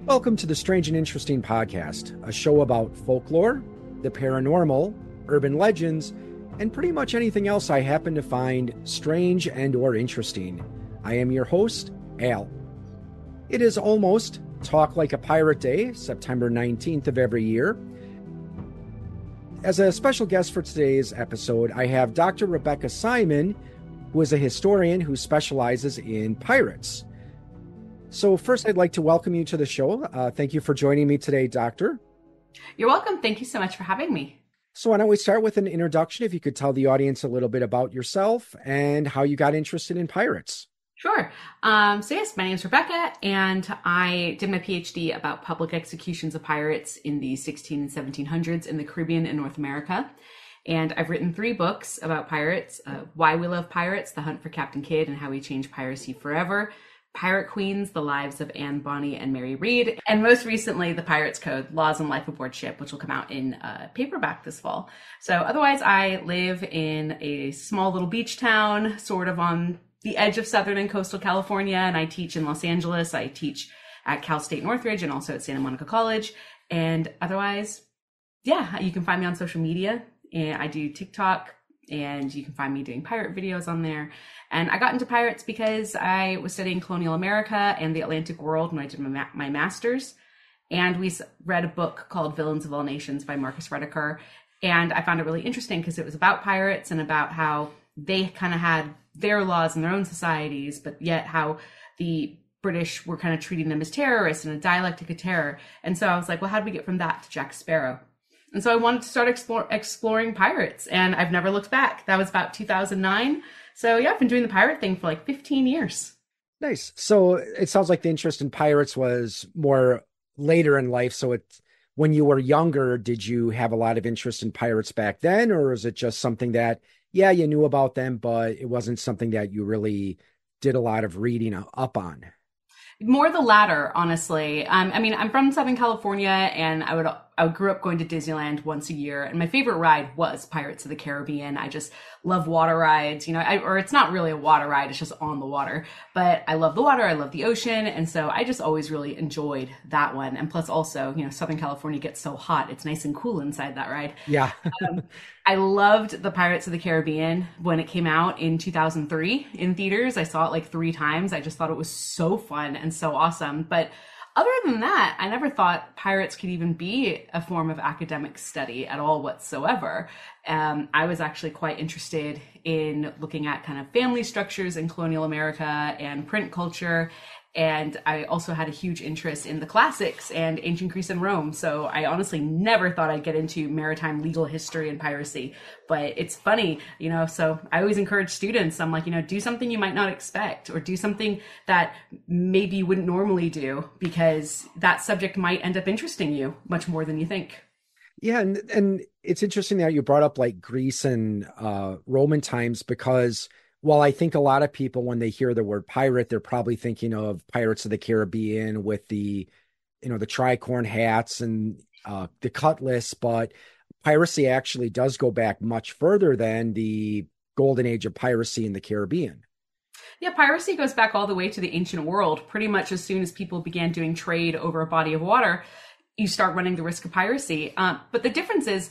Welcome to the Strange and Interesting Podcast, a show about folklore, the paranormal, urban legends, and pretty much anything else I happen to find strange and or interesting. I am your host, Al. It is almost Talk Like a Pirate Day, September 19th of every year. As a special guest for today's episode, I have Dr. Rebecca Simon, who is a historian who specializes in pirates. So first, I'd like to welcome you to the show. Thank you for joining me today, Doctor. You're welcome. Thank you so much for having me. So why don't we start with an introduction, if you could tell the audience a little bit about yourself and how you got interested in pirates. Sure. Yes, my name is Rebecca, and I did my PhD about public executions of pirates in the 16 and 1700s in the Caribbean and North America. And I've written 3 books about pirates: Why We Love Pirates, The Hunt for Captain Kidd and How We Changed Piracy Forever; Pirate Queens, The Lives of Anne Bonny and Mary Read; and most recently, The Pirates Code, Laws and Life Aboard Ship, which will come out in paperback this fall. So otherwise, I live in a small little beach town, sort of on the edge of Southern and coastal California, and I teach in Los Angeles. I teach at Cal State Northridge and also at Santa Monica College. And otherwise, yeah, you can find me on social media. And I do TikTok, and you can find me doing pirate videos on there. And I got into pirates because I was studying colonial America and the Atlantic world when I did my master's. And we read a book called Villains of All Nations by Marcus Rediker. And I found it really interesting because it was about pirates and about how they kind of had their laws in their own societies, but yet how the British were kind of treating them as terrorists and a dialectic of terror. And so I was like, well, how do we get from that to Jack Sparrow? And so I wanted to start exploring pirates, and I've never looked back. That was about 2009. So yeah, I've been doing the pirate thing for like 15 years. Nice. So it sounds like the interest in pirates was more later in life. So when you were younger, did you have a lot of interest in pirates back then? Or is it just something that, yeah, you knew about them, but it wasn't something that you really did a lot of reading up on? More the latter, honestly. I'm from Southern California, and I grew up going to Disneyland once a year, and my favorite ride was Pirates of the Caribbean. I just love water rides, or it's not really a water ride, it's just on the water, but I love the water, I love the ocean, and so I just always really enjoyed that one. And plus also, Southern California gets so hot, it's nice and cool inside that ride. Yeah. I loved the Pirates of the Caribbean when it came out in 2003 in theaters. I saw it like 3 times. I just thought it was so fun and so awesome. But other than that, I never thought pirates could even be a form of academic study at all whatsoever. I was actually quite interested in looking at kind of family structures in colonial America and print culture. And I also had a huge interest in the classics and ancient Greece and Rome. So I honestly never thought I'd get into maritime legal history and piracy. But it's funny, so I always encourage students. I'm like, do something you might not expect, or do something that maybe you wouldn't normally do, because that subject might end up interesting you much more than you think. Yeah. And it's interesting that you brought up like Greece and Roman times, because while I think a lot of people, when they hear the word pirate, they're probably thinking of Pirates of the Caribbean with the tricorn hats and the cutlass, but piracy actually does go back much further than the golden age of piracy in the Caribbean. Yeah, piracy goes back all the way to the ancient world. Pretty much as soon as people began doing trade over a body of water, you start running the risk of piracy. But the difference is,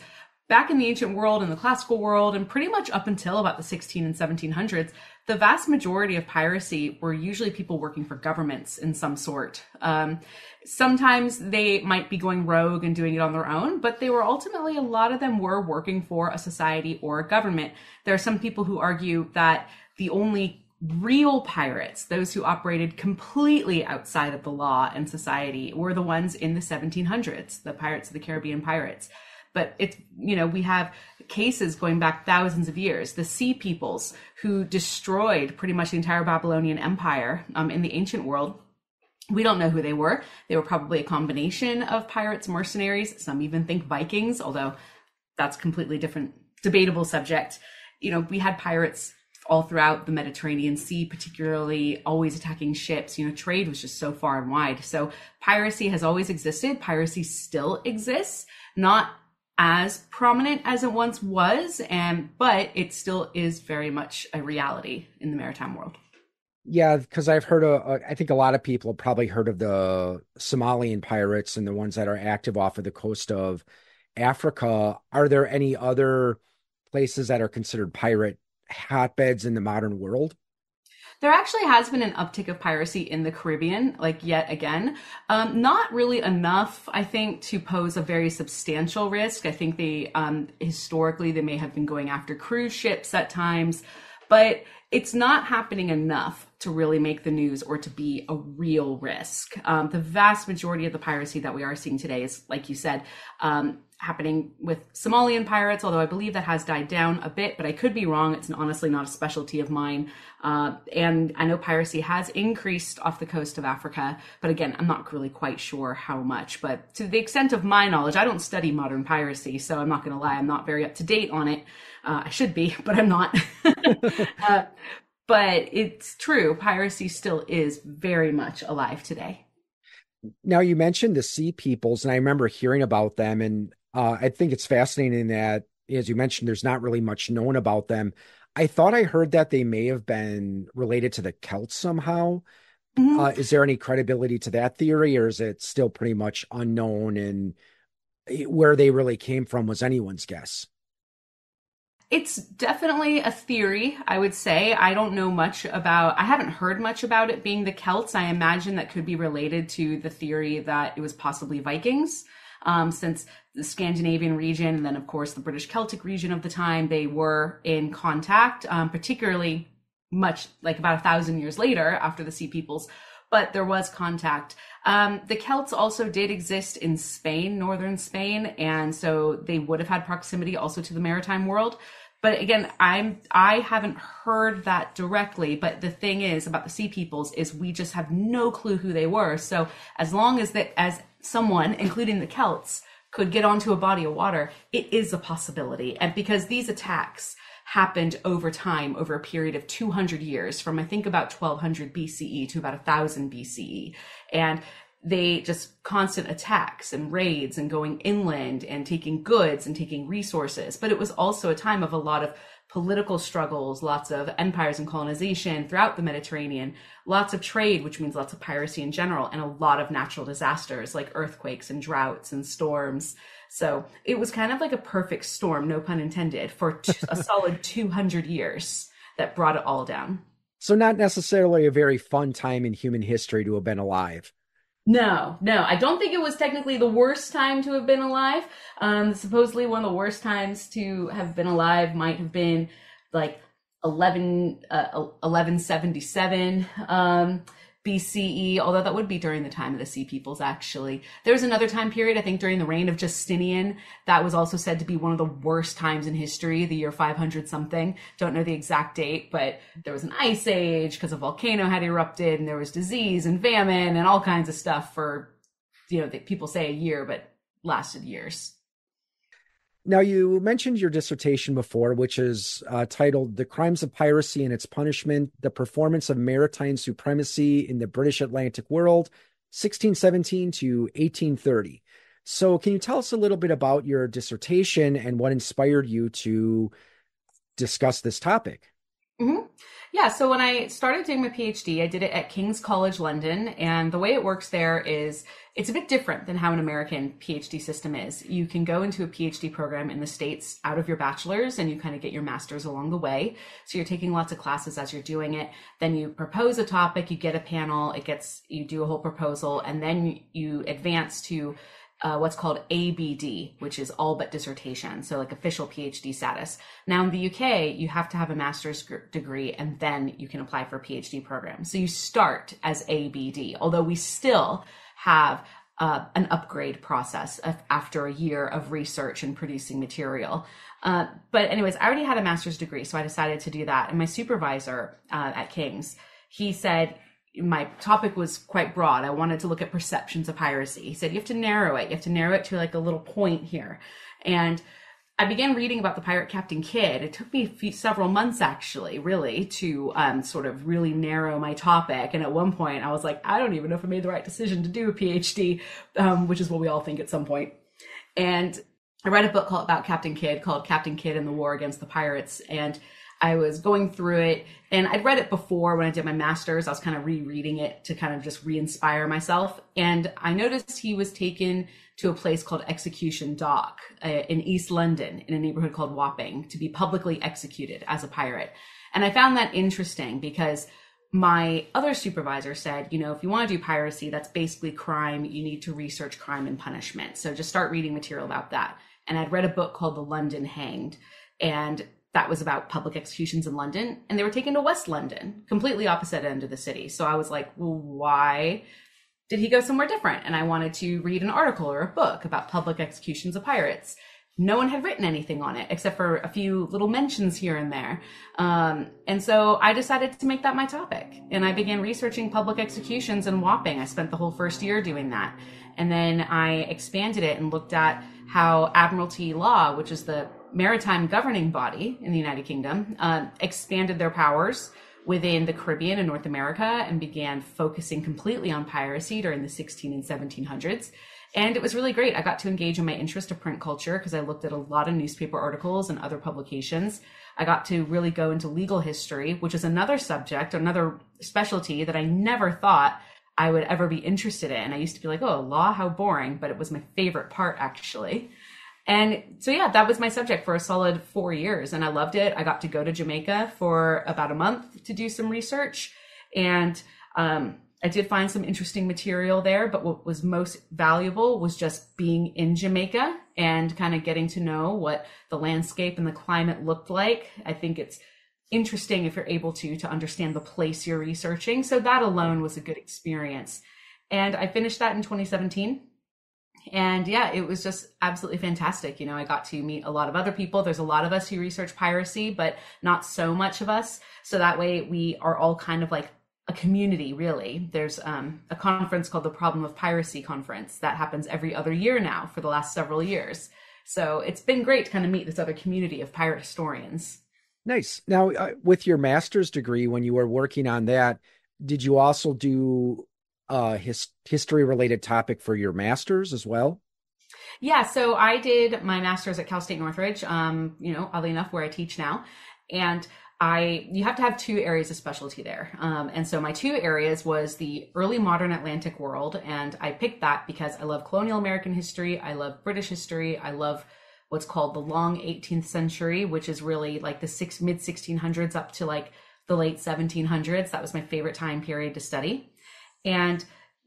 back in the ancient world and the classical world, and pretty much up until about the 16 and 1700s, the vast majority of piracy were usually people working for governments in some sort. Sometimes they might be going rogue and doing it on their own, but they were ultimately, a lot of them were working for a society or a government. There are some people who argue that the only real pirates, those who operated completely outside of the law and society, were the ones in the 1700s, the Pirates of the Caribbean pirates. But it's, we have cases going back thousands of years. The Sea Peoples, who destroyed pretty much the entire Babylonian Empire in the ancient world. We don't know who they were. They were probably a combination of pirates, mercenaries. Some even think Vikings, although that's completely different, debatable subject. We had pirates all throughout the Mediterranean Sea, particularly always attacking ships. Trade was just so far and wide. So piracy has always existed. Piracy still exists, not as prominent as it once was, but it still is very much a reality in the maritime world. Yeah, because I've heard of, I think a lot of people have probably heard of the Somalian pirates and the ones that are active off of the coast of Africa. Are there any other places that are considered pirate hotbeds in the modern world? There actually has been an uptick of piracy in the Caribbean, like yet again. Not really enough, I think, to pose a very substantial risk. I think historically, they may have been going after cruise ships at times, but it's not happening enough to really make the news or to be a real risk. The vast majority of the piracy that we are seeing today is, like you said, happening with Somalian pirates, although I believe that has died down a bit, but I could be wrong. It's honestly not a specialty of mine. And I know piracy has increased off the coast of Africa, but again, I'm not really quite sure how much. But to the extent of my knowledge, I don't study modern piracy, so I'm not going to lie, I'm not very up to date on it. I should be, but I'm not. But it's true, piracy still is very much alive today. Now, you mentioned the Sea Peoples, and I remember hearing about them, and I think it's fascinating that, as you mentioned, there's not really much known about them. I thought I heard that they may have been related to the Celts somehow. Mhm. Is there any credibility to that theory, or is it still pretty much unknown and where they really came from was anyone's guess? It's definitely a theory, I would say. I haven't heard much about it being the Celts. I imagine that could be related to the theory that it was possibly Vikings, since the Scandinavian region and then, of course, the British Celtic region of the time, they were in contact, particularly much like about 1,000 years later after the Sea Peoples. But there was contact. The Celts also did exist in Spain, northern Spain, and so they would have had proximity also to the maritime world. But again, I haven't heard that directly. But the thing is about the Sea Peoples is we just have no clue who they were. So as long as someone, including the Celts, could get onto a body of water, it is a possibility. And because these attacks happened over time, over a period of 200 years, from I think about 1200 BCE to about 1000 BCE. And they just constant attacks and raids and going inland and taking goods and taking resources. But it was also a time of a lot of political struggles, lots of empires and colonization throughout the Mediterranean, lots of trade, which means lots of piracy in general, and a lot of natural disasters like earthquakes and droughts and storms. So it was kind of like a perfect storm, no pun intended, for a solid 200 years that brought it all down. So, not necessarily a very fun time in human history to have been alive. No, no, I don't think it was technically the worst time to have been alive. Supposedly, one of the worst times to have been alive might have been like 1177 BCE, although that would be during the time of the Sea Peoples, actually. There was another time period, I think during the reign of Justinian, that was also said to be one of the worst times in history, the year 500 something. Don't know the exact date, but there was an ice age because a volcano had erupted and there was disease and famine and all kinds of stuff for, people say a year, but lasted years. Now, you mentioned your dissertation before, which is titled The Crimes of Piracy and Its Punishment, The Performance of Maritime Supremacy in the British Atlantic World, 1617 to 1830. So, can you tell us a little bit about your dissertation and what inspired you to discuss this topic? hmm Yeah, so when I started doing my PhD, I did it at King's College London, and the way it works there is it's a bit different than how an American PhD system is. You can go into a PhD program in the States out of your bachelor's, and you kind of get your master's along the way. So you're taking lots of classes as you're doing it. Then you propose a topic, you get a panel, you do a whole proposal, and then you advance to what's called ABD, which is all but dissertation, so like official PhD status. Now in the UK, you have to have a master's degree and then you can apply for a PhD program. So you start as ABD, although we still have an upgrade process after a year of research and producing material. But anyways, I already had a master's degree, so I decided to do that. And my supervisor at King's, he said, my topic was quite broad. I wanted to look at perceptions of piracy. He said, you have to narrow it. You have to narrow it to like a little point here. And I began reading about the pirate Captain Kidd. It took me several months, actually, really, to sort of really narrow my topic. And at one point, I was like, I don't even know if I made the right decision to do a PhD, which is what we all think at some point. And I read a book about Captain Kidd called Captain Kidd and the War Against the Pirates. And I was going through it, and I'd read it before when I did my master's. I was kind of rereading it to kind of just re-inspire myself. And I noticed he was taken to a place called Execution Dock in East London, in a neighborhood called Wapping, to be publicly executed as a pirate. And I found that interesting because my other supervisor said, you know, if you want to do piracy, that's basically crime. You need to research crime and punishment. So just start reading material about that. And I'd read a book called The London Hanged, and that was about public executions in London. And they were taken to West London, completely opposite end of the city. So I was like, well, why did he go somewhere different? And I wanted to read an article or a book about public executions of pirates. No one had written anything on it except for a few little mentions here and there. And so I decided to make that my topic. And I began researching public executions in Wapping. I spent the whole first year doing that. And then I expanded it and looked at how Admiralty Law, which is the maritime governing body in the United Kingdom, expanded their powers within the Caribbean and North America and began focusing completely on piracy during the 16 and 1700s. And it was really great. I got to engage in my interest of print culture because I looked at a lot of newspaper articles and other publications. I got to really go into legal history, which is another subject, another specialty that I never thought I would ever be interested in. I used to be like, oh, law, how boring, but it was my favorite part, actually. And so, yeah, that was my subject for a solid 4 years, and I loved it. I got to go to Jamaica for about a month to do some research, and I did find some interesting material there, but what was most valuable was just being in Jamaica and kind of getting to know what the landscape and the climate looked like. I think it's interesting if you're able to understand the place you're researching. So that alone was a good experience. And I finished that in 2017. And yeah, it was just absolutely fantastic. You know, I got to meet a lot of other people. There's a lot of us who research piracy, but not so much of us. So that way we are all kind of like a community, really. There's a conference called the Problem of Piracy Conference that happens every other year now for the last several years. So it's been great to kind of meet this other community of pirate historians. Nice. Now, with your master's degree, when you were working on that, did you also do a history related topic for your master's as well? Yeah, so I did my master's at Cal State Northridge, oddly enough, where I teach now. And you have to have two areas of specialty there. And so my two areas was the early modern Atlantic world. And I picked that because I love colonial American history. I love British history. I love what's called the long 18th century, which is really like the mid 1600s up to like the late 1700s. That was my favorite time period to study. And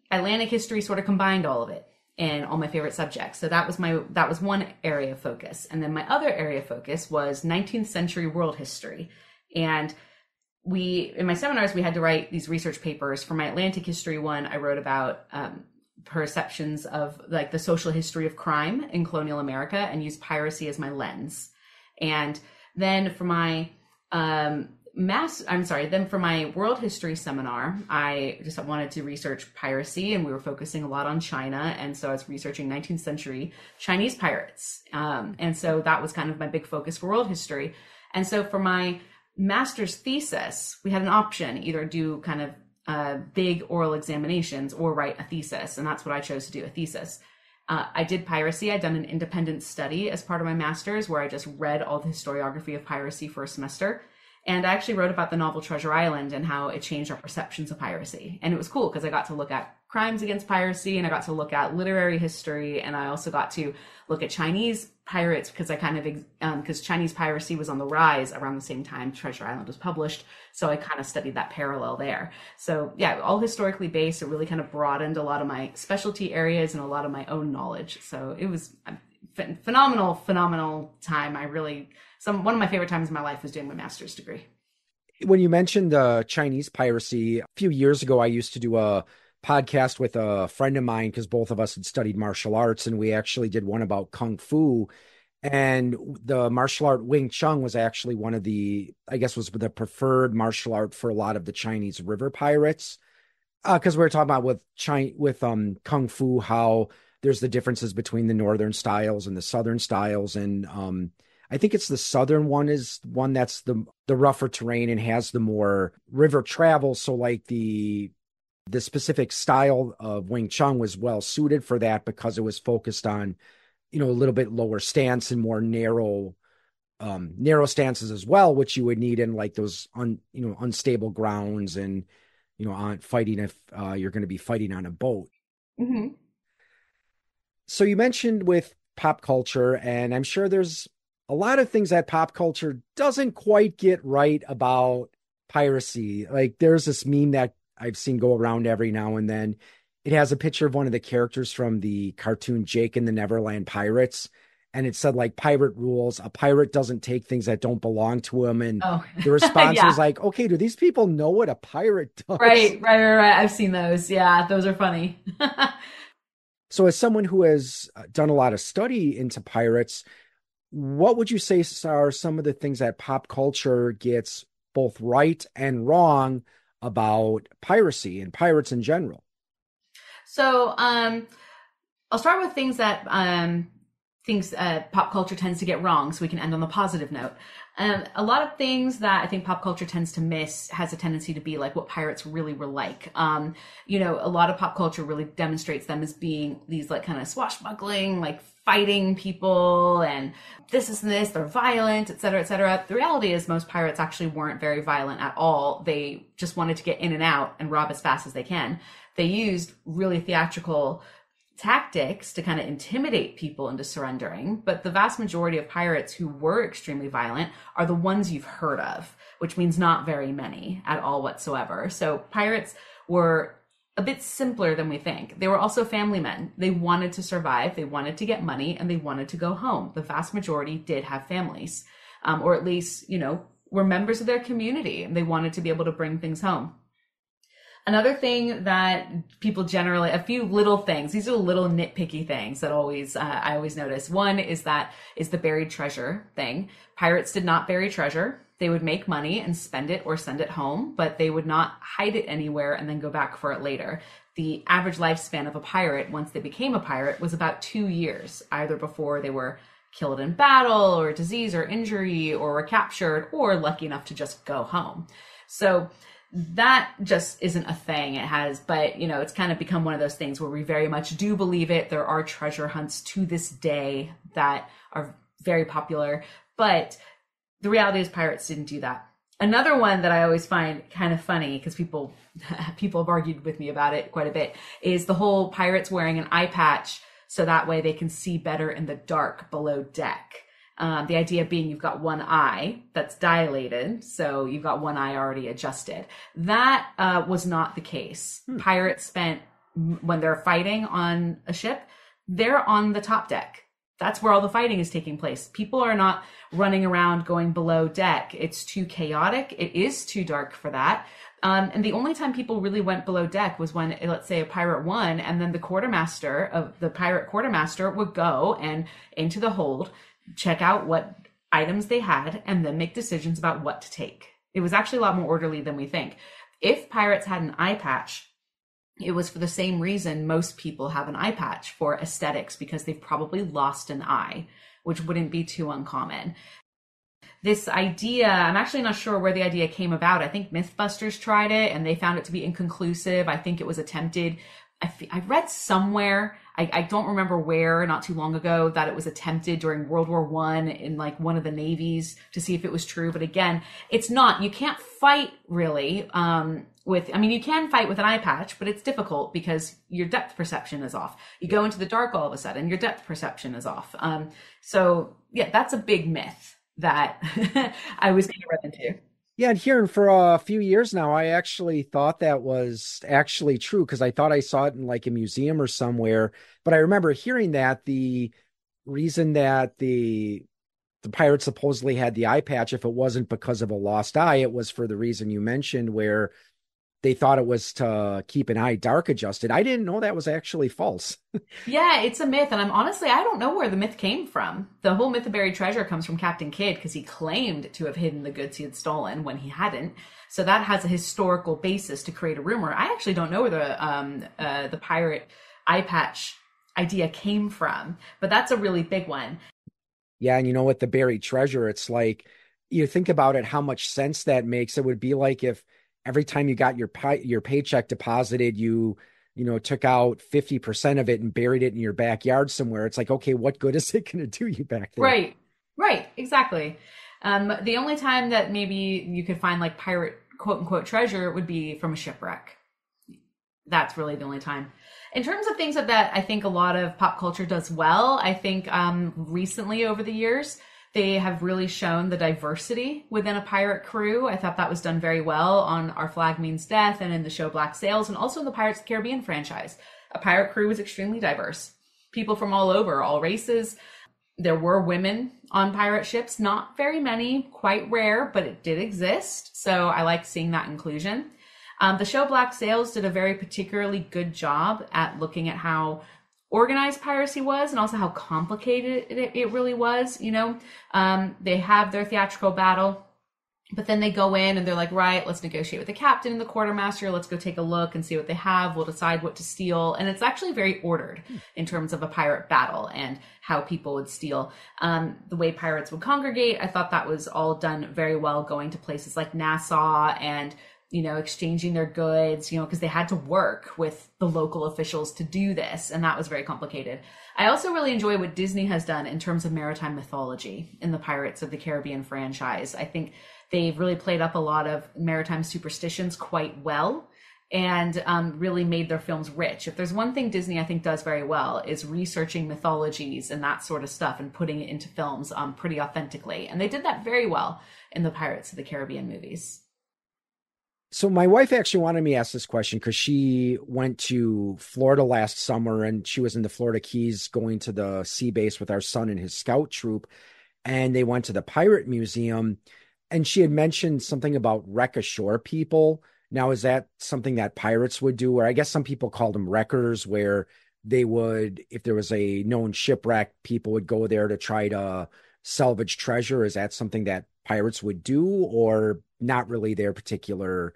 Atlantic history sort of combined all of it and all my favorite subjects. So that was one area of focus. And then my other area of focus was 19th century world history. And in my seminars, we had to write these research papers. For my Atlantic history one, I wrote about perceptions of like the social history of crime in colonial America and used piracy as my lens. And then for my then for my world history seminar, I just wanted to research piracy, and we were focusing a lot on China. And so I was researching 19th century Chinese pirates. And so that was kind of my big focus for world history. And so for my master's thesis, we had an option, either do kind of big oral examinations or write a thesis. And that's what I chose to do, a thesis. I did piracy. I'd done an independent study as part of my master's where I just read all the historiography of piracy for a semester. And I actually wrote about the novel Treasure Island and how it changed our perceptions of piracy. And it was cool because I got to look at crimes against piracy, and I got to look at literary history, and I also got to look at Chinese pirates because because Chinese piracy was on the rise around the same time Treasure Island was published. So I kind of studied that parallel there. So yeah, all historically based. It really kind of broadened a lot of my specialty areas and a lot of my own knowledge. So it was a phenomenal time. One of my favorite times in my life was doing my master's degree. When you mentioned Chinese piracy, a few years ago, I used to do a podcast with a friend of mine because both of us had studied martial arts, and we actually did one about Kung Fu. And the martial art Wing Chun was actually one of was the preferred martial art for a lot of the Chinese river pirates. Because we were talking about with Kung Fu, how there's the differences between the northern styles and the southern styles. And I think it's the southern one is one that's the rougher terrain and has the more river travel. So like the specific style of Wing Chun was well suited for that because it was focused on, a little bit lower stance and more narrow narrow stances as well, which you would need in like those unstable grounds and on fighting if you're going to be fighting on a boat. Hmm. So you mentioned with pop culture, and I'm sure there's a lot of things that pop culture doesn't quite get right about piracy. Like there's this meme that I've seen go around every now and then. It has a picture of one of the characters from the cartoon Jake and the Neverland Pirates. And it said like pirate rules. A pirate doesn't take things that don't belong to him. And Oh, the response yeah. was like, okay, do these people know what a pirate does? Right. I've seen those. Yeah, those are funny. So as someone who has done a lot of study into pirates, what would you say are some of the things that pop culture gets both right and wrong about piracy and pirates in general? So, I'll start with things that things pop culture tends to get wrong, so we can end on the positive note. A lot of things that I think pop culture tends to miss has a tendency to be like what pirates really were like. A lot of pop culture really demonstrates them as being these like kind of swashbuckling, like fighting people and this and this, they're violent, et cetera, et cetera. The reality is most pirates actually weren't very violent at all. They just wanted to get in and out and rob as fast as they can. They used really theatrical tactics to kind of intimidate people into surrendering, but the vast majority of pirates who were extremely violent are the ones you've heard of, which means not very many at all whatsoever. So pirates were a bit simpler than we think. They were also family men. They wanted to survive, they wanted to get money, and they wanted to go home. The vast majority did have families, or at least, were members of their community, and they wanted to be able to bring things home. Another thing that people generally, a few little things, these are little nitpicky things that I always notice. One is the buried treasure thing. Pirates did not bury treasure. They would make money and spend it or send it home, but they would not hide it anywhere and then go back for it later. The average lifespan of a pirate, once they became a pirate, was about 2 years, either before they were killed in battle or disease or injury or were captured or lucky enough to just go home. So that just isn't a thing. It has, but it's kind of become one of those things where we very much do believe it. There are treasure hunts to this day that are very popular, but the reality is pirates didn't do that. Another one that I always find kind of funny, because people have argued with me about it quite a bit, is the whole pirates wearing an eye patch so that way they can see better in the dark below deck. The idea being you've got one eye that's dilated, so you've got one eye already adjusted. That was not the case. Pirates when they're fighting on a ship, they're on the top deck. That's where all the fighting is taking place. People are not running around going below deck. It's too chaotic. It is too dark for that. And the only time people really went below deck was when, let's say, a pirate won, and then the pirate quartermaster would go and into the hold, check out what items they had, and then make decisions about what to take. It was actually a lot more orderly than we think. If pirates had an eye patch, it was for the same reason most people have an eye patch, for aesthetics, because they've probably lost an eye, which wouldn't be too uncommon. This idea, I'm actually not sure where the idea came about. I think Mythbusters tried it and they found it to be inconclusive. I think it was attempted. I read somewhere, I don't remember where, not too long ago, that it was attempted during World War I in like one of the navies to see if it was true. But again, it's not. You can't fight really you can fight with an eye patch, but it's difficult because your depth perception is off. You go into the dark all of a sudden, your depth perception is off. So yeah, that's a big myth that I was kind of run into. Yeah, and here for a few years now, I actually thought that was actually true because I thought I saw it in like a museum or somewhere. But I remember hearing that the reason that the pirates supposedly had the eye patch, if it wasn't because of a lost eye, it was for the reason you mentioned, where they thought it was to keep an eye dark adjusted. I didn't know that was actually false. Yeah, it's a myth. And I don't know where the myth came from. The whole myth of buried treasure comes from Captain Kidd because he claimed to have hidden the goods he had stolen when he hadn't. So that has a historical basis to create a rumor. I actually don't know where the pirate eye patch idea came from, but that's a really big one. Yeah, and with the buried treasure, it's like, you think about it, how much sense that makes. It would be like if every time you got your paycheck deposited, you took out 50% of it and buried it in your backyard somewhere. It's like, okay, what good is it going to do you back there? Right. Right, exactly. The only time that maybe you could find like pirate quote unquote treasure would be from a shipwreck. That's really the only time. In terms of things that I think a lot of pop culture does well, I think recently over the years, they have really shown the diversity within a pirate crew. I thought that was done very well on Our Flag Means Death and in the show Black Sails, and also in the Pirates of the Caribbean franchise. A pirate crew was extremely diverse. People from all over, all races. There were women on pirate ships, not very many, quite rare, but it did exist. So I like seeing that inclusion. The show Black Sails did a very particularly good job at looking at how organized piracy was and also how complicated it really was. They have their theatrical battle, but then they go in and they're like, right, let's negotiate with the captain and the quartermaster. Let's go take a look and see what they have. We'll decide what to steal. And it's actually very ordered in terms of a pirate battle and how people would steal. The way pirates would congregate, I thought that was all done very well, going to places like Nassau and exchanging their goods, because they had to work with the local officials to do this. And that was very complicated. I also really enjoy what Disney has done in terms of maritime mythology in the Pirates of the Caribbean franchise. I think they've really played up a lot of maritime superstitions quite well and really made their films rich. If there's one thing Disney, I think, does very well is researching mythologies and that sort of stuff and putting it into films pretty authentically. And they did that very well in the Pirates of the Caribbean movies. So my wife actually wanted me to ask this question because she went to Florida last summer and she was in the Florida Keys going to the sea base with our son and his scout troop. And they went to the Pirate Museum and she had mentioned something about wreck-ashore people. Now, is that something that pirates would do? Or I guess some people called them wreckers, where they would, if there was a known shipwreck, people would go there to try to salvage treasure. Is that something that pirates would do, or not really their particular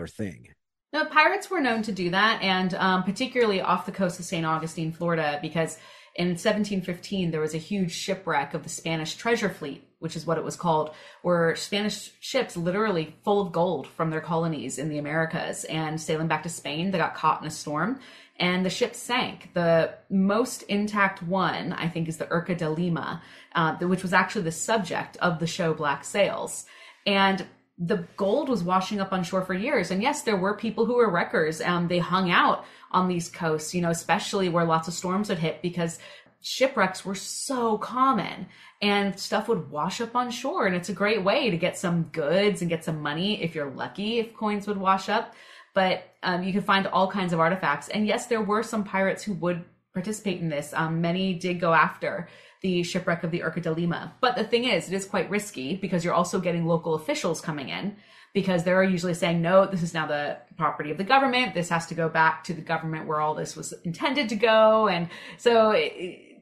thing? No, pirates were known to do that, and particularly off the coast of St. Augustine, Florida, because in 1715 there was a huge shipwreck of the Spanish treasure fleet, which is what it was called, where Spanish ships literally full of gold from their colonies in the Americas and sailing back to Spain, they got caught in a storm and the ship sank. The most intact one, I think, is the Urca de Lima, which was actually the subject of the show Black Sails. And the gold was washing up on shore for years. And yes, there were people who were wreckers. They hung out on these coasts, especially where lots of storms would hit, because shipwrecks were so common and stuff would wash up on shore. And it's a great way to get some goods and get some money if you're lucky, if coins would wash up. But you can find all kinds of artifacts. And yes, there were some pirates who would participate in this. Many did go after the shipwreck of the Urca de Lima. But the thing is, it is quite risky because you're also getting local officials coming in, because they're usually saying, no, this is now the property of the government. This has to go back to the government where all this was intended to go. And so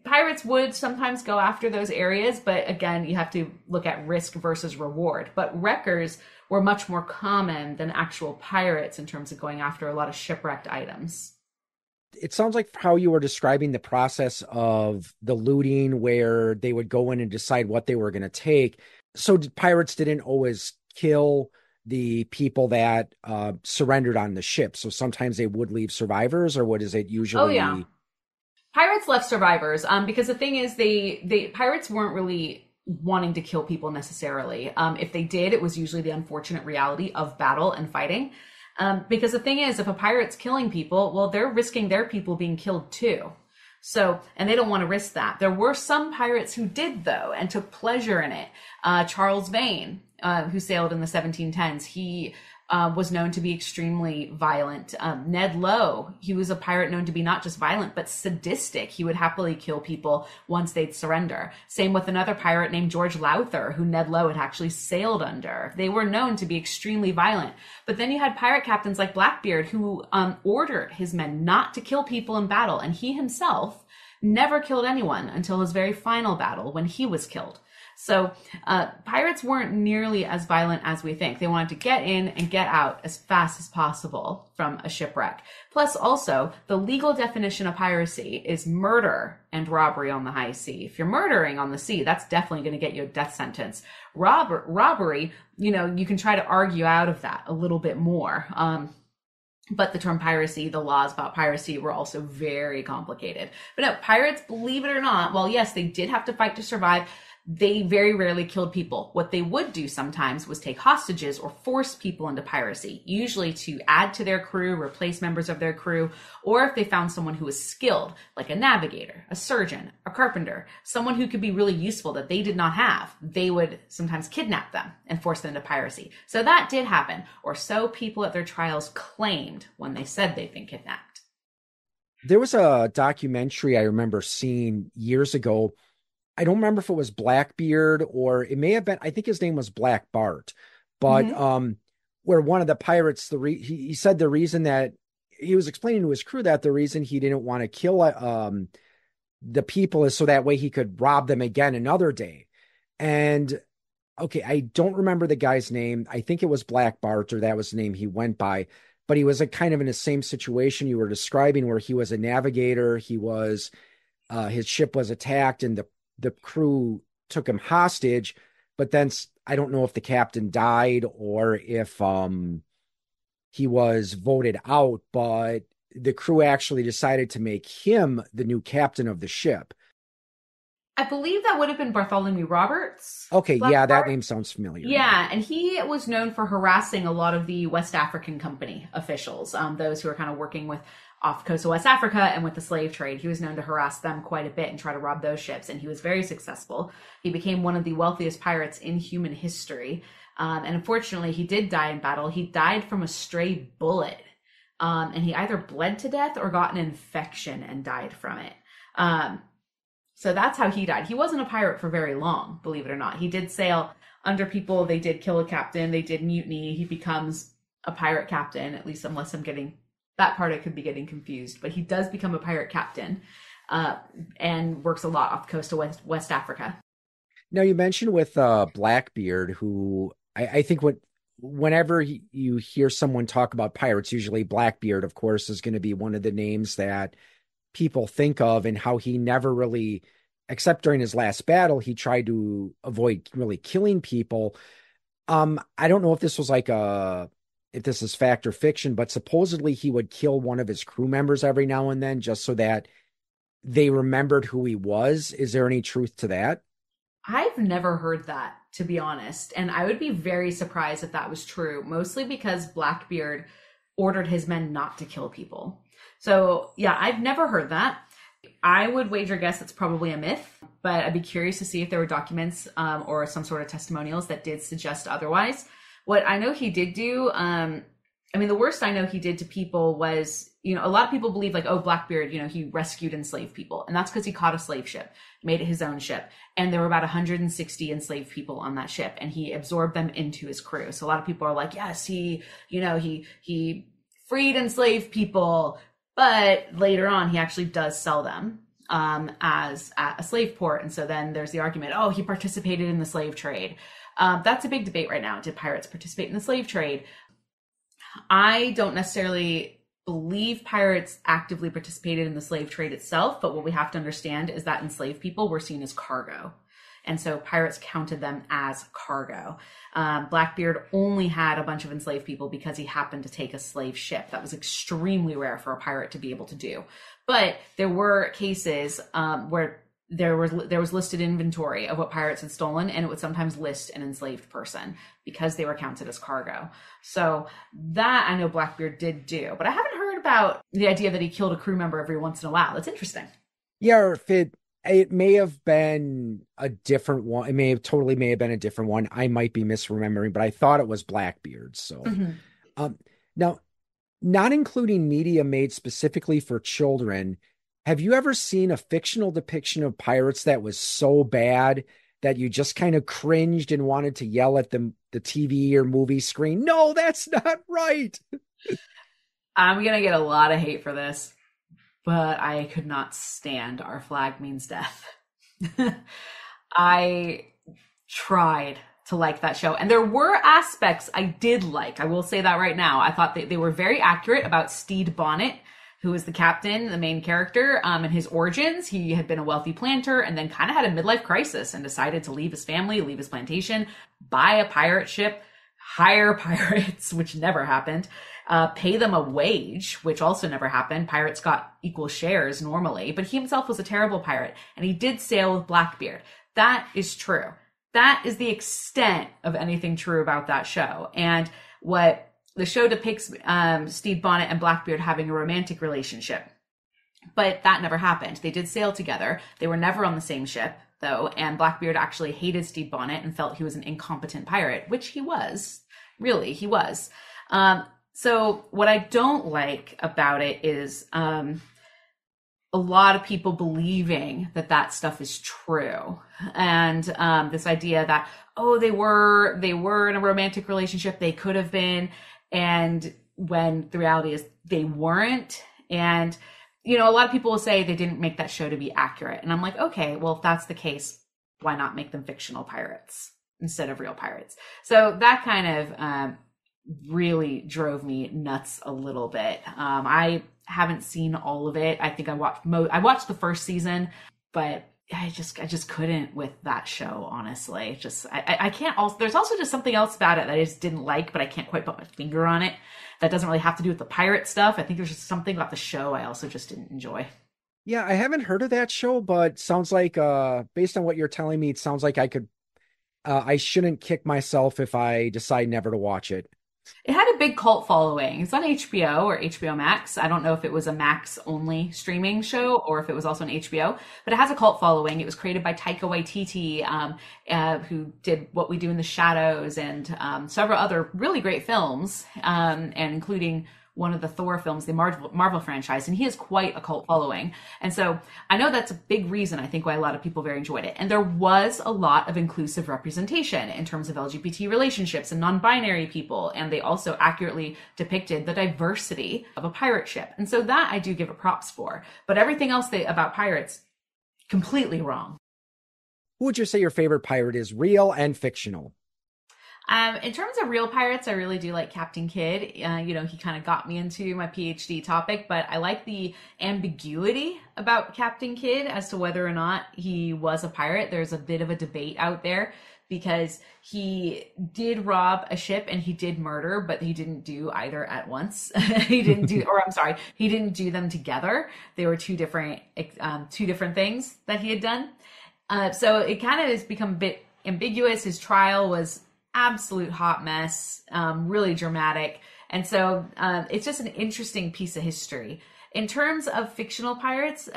pirates would sometimes go after those areas. But again, you have to look at risk versus reward. But wreckers were much more common than actual pirates in terms of going after a lot of shipwrecked items. It sounds like how you were describing the process of the looting, where they would go in and decide what they were going to take. So pirates didn't always kill the people that surrendered on the ship. So sometimes they would leave survivors, or what is it usually? Oh, yeah. Pirates left survivors because the thing is, they pirates weren't really wanting to kill people necessarily. If they did, it was usually the unfortunate reality of battle and fighting. Because the thing is, if a pirate's killing people, well, they're risking their people being killed too. So, and they don't want to risk that. There were some pirates who did, though, and took pleasure in it. Charles Vane, who sailed in the 1710s, he was known to be extremely violent. Ned Lowe, he was a pirate known to be not just violent, but sadistic. He would happily kill people once they'd surrender. Same with another pirate named George Lowther, who Ned Lowe had actually sailed under. They were known to be extremely violent. But then you had pirate captains like Blackbeard, who ordered his men not to kill people in battle. And he himself never killed anyone until his very final battle, when he was killed. So pirates weren't nearly as violent as we think. They wanted to get in and get out as fast as possible from a shipwreck. Plus, also, the legal definition of piracy is murder and robbery on the high sea. If you're murdering on the sea, that's definitely going to get you a death sentence. Robbery, you can try to argue out of that a little bit more. But the term piracy, the laws about piracy were also very complicated. But no, pirates, believe it or not, well, yes, they did have to fight to survive. They very rarely killed people. What they would do sometimes was take hostages or force people into piracy, usually to add to their crew, replace members of their crew, or if they found someone who was skilled, like a navigator, a surgeon, a carpenter, someone who could be really useful that they did not have, they would sometimes kidnap them and force them into piracy. So that did happen, or so people at their trials claimed when they said they'd been kidnapped. There was a documentary I remember seeing years ago. I don't remember if it was Blackbeard or it may have been, I think his name was Black Bart, but where one of the pirates, he said the reason that he was explaining to his crew that the reason he didn't want to kill the people is so that way he could rob them again another day. And okay, I don't remember the guy's name. I think it was Black Bart, or that was the name he went by, but he was a kind of in the same situation you were describing, where he was a navigator. He was, his ship was attacked and the crew took him hostage, but then I don't know if the captain died or if he was voted out, but the crew actually decided to make him the new captain of the ship. I believe that would have been Bartholomew Roberts. Okay, yeah, that name sounds familiar. Yeah, and he was known for harassing a lot of the West African Company officials, those who are kind of working with off the coast of West Africa and with the slave trade. He was known to harass them quite a bit and try to rob those ships, and he was very successful. He became one of the wealthiest pirates in human history, and unfortunately, he did die in battle. He died from a stray bullet, and he either bled to death or got an infection and died from it. So that's how he died. He wasn't a pirate for very long, believe it or not. He did sail under people. They did kill a captain. They did mutiny. He becomes a pirate captain, at least unless I'm getting that part. I could be getting confused, but he does become a pirate captain and works a lot off the coast of West Africa. Now, you mentioned with Blackbeard, who I think whenever you hear someone talk about pirates, usually Blackbeard, of course, is going to be one of the names that people think of, and how he never really, except during his last battle, he tried to avoid really killing people. I don't know if this was if this is fact or fiction, but supposedly he would kill one of his crew members every now and then just so that they remembered who he was. Is there any truth to that? I've never heard that, to be honest. And I would be very surprised if that was true, mostly because Blackbeard ordered his men not to kill people. So yeah, I've never heard that. I would wager guess it's probably a myth, but I'd be curious to see if there were documents or some sort of testimonials that did suggest otherwise. What I know he did do, the worst I know he did to people was, a lot of people believe like, oh, Blackbeard, he rescued enslaved people. And that's because he caught a slave ship, made it his own ship. And there were about 160 enslaved people on that ship, and he absorbed them into his crew. So a lot of people are like, yes, he freed enslaved people. But later on, he actually does sell them as at a slave port. And so then there's the argument, oh, he participated in the slave trade. That's a big debate right now. Did pirates participate in the slave trade? I don't necessarily believe pirates actively participated in the slave trade itself, but what we have to understand is that enslaved people were seen as cargo. And so pirates counted them as cargo. Blackbeard only had a bunch of enslaved people because he happened to take a slave ship. That was extremely rare for a pirate to be able to do. But there were cases where there was listed inventory of what pirates had stolen, and it would sometimes list an enslaved person because they were counted as cargo. So that I know Blackbeard did do, but I haven't heard about the idea that he killed a crew member every once in a while. That's interesting. Yeah, or if it may have been a different one. It may have been a different one. I might be misremembering, but I thought it was Blackbeard. So, now, not including media made specifically for children, have you ever seen a fictional depiction of pirates that was so bad that you just kind of cringed and wanted to yell at the TV or movie screen? No, that's not right. I'm going to get a lot of hate for this, but I could not stand Our Flag Means Death. I tried to like that show, and there were aspects I did like. I will say that right now. I thought they were very accurate about Stede Bonnet, who was the captain, the main character, and his origins. He had been a wealthy planter and then kind of had a midlife crisis and decided to leave his family, leave his plantation, buy a pirate ship, hire pirates, which never happened, pay them a wage, which also never happened. Pirates got equal shares normally, but he himself was a terrible pirate, and he did sail with Blackbeard. That is true. That is the extent of anything true about that show. And what the show depicts, Stede Bonnet and Blackbeard having a romantic relationship. But that never happened. They did sail together. They were never on the same ship, though, and Blackbeard actually hated Stede Bonnet and felt he was an incompetent pirate, which he was. Really, he was. So what I don't like about it is a lot of people believing that that stuff is true. And this idea that, oh, they were in a romantic relationship, they could have been, and when the reality is they weren't. And you know, a lot of people will say they didn't make that show to be accurate. And I'm like, okay, well, if that's the case, why not make them fictional pirates instead of real pirates? So that kind of really drove me nuts a little bit. I haven't seen all of it. I think I watched the first season, but I just couldn't with that show, honestly. I can't also, there's also just something else about it that I just didn't like, but I can't quite put my finger on it. That doesn't really have to do with the pirate stuff. I think there's just something about the show I also just didn't enjoy. Yeah, I haven't heard of that show, but sounds like, based on what you're telling me, it sounds like I shouldn't kick myself if I decide never to watch it. It had a big cult following. It's on HBO or HBO Max. I don't know if it was a Max only streaming show or if it was also on HBO, but it has a cult following. It was created by Taika Waititi, who did What We Do in the Shadows and several other really great films, and including one of the Thor films, the Marvel franchise, and he has quite a cult following. And so I know that's a big reason, I think, why a lot of people very enjoyed it. And there was a lot of inclusive representation in terms of LGBT relationships and non-binary people. And they also accurately depicted the diversity of a pirate ship. And so that I do give it props for. But everything else about pirates, completely wrong. Who would you say your favorite pirate is, real and fictional? In terms of real pirates, I really do like Captain Kidd. He kind of got me into my PhD topic, but I like the ambiguity about Captain Kidd as to whether or not he was a pirate. There's a bit of a debate out there because he did rob a ship and he did murder, but he didn't do either at once. He didn't do them together. They were two different things that he had done. So it kind of has become a bit ambiguous. His trial was absolute hot mess, really dramatic. And so it's just an interesting piece of history. In terms of fictional pirates,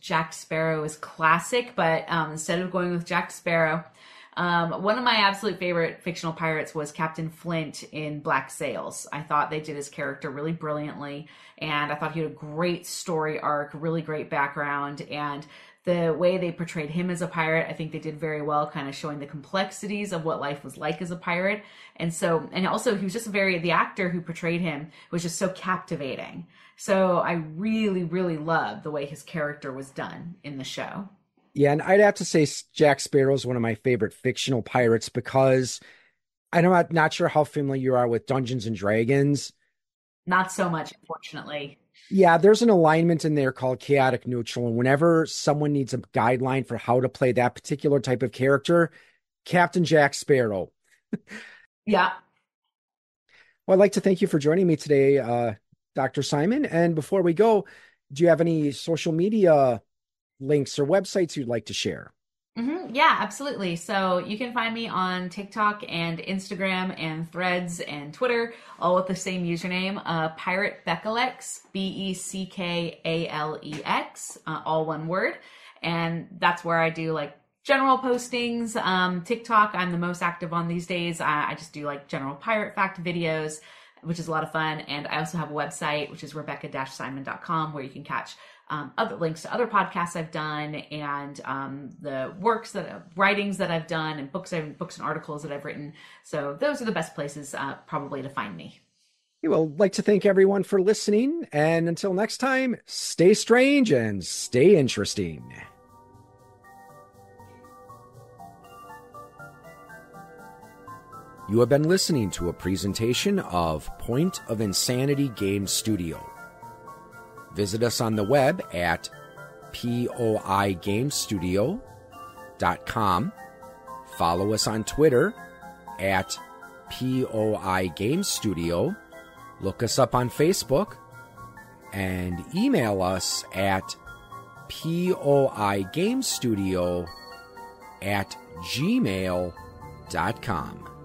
Jack Sparrow is classic, but instead of going with Jack Sparrow, one of my absolute favorite fictional pirates was Captain Flint in Black Sails. I thought they did his character really brilliantly, and I thought he had a great story arc, really great background, and the way they portrayed him as a pirate, I think they did very well, kind of showing the complexities of what life was like as a pirate. And also he was just the actor who portrayed him was just so captivating. So I really, really loved the way his character was done in the show. Yeah, and I'd have to say Jack Sparrow is one of my favorite fictional pirates because I'm not sure how familiar you are with Dungeons and Dragons. Not so much, unfortunately. Yeah, there's an alignment in there called chaotic neutral. And whenever someone needs a guideline for how to play that particular type of character, Captain Jack Sparrow. Yeah. Well, I'd like to thank you for joining me today, Dr. Simon. And before we go, do you have any social media links or websites you'd like to share? Yeah, absolutely. So you can find me on TikTok and Instagram and Threads and Twitter, all with the same username, Pirate Beckalex, Beckalex, all one word. And that's where I do like general postings. TikTok, I'm the most active on these days. I just do like general pirate fact videos, which is a lot of fun. And I also have a website, which is rebecca-simon.com, where you can catch other links to other podcasts I've done and the writings that I've done and books and articles that I've written. So those are the best places probably to find me. Well, I'd like to thank everyone for listening. And until next time, stay strange and stay interesting. You have been listening to a presentation of Point of Insanity Game Studio. Visit us on the web at poigamestudio.com. Follow us on Twitter at poigamestudio, Look us up on Facebook and email us at poigamestudio@gmail.com.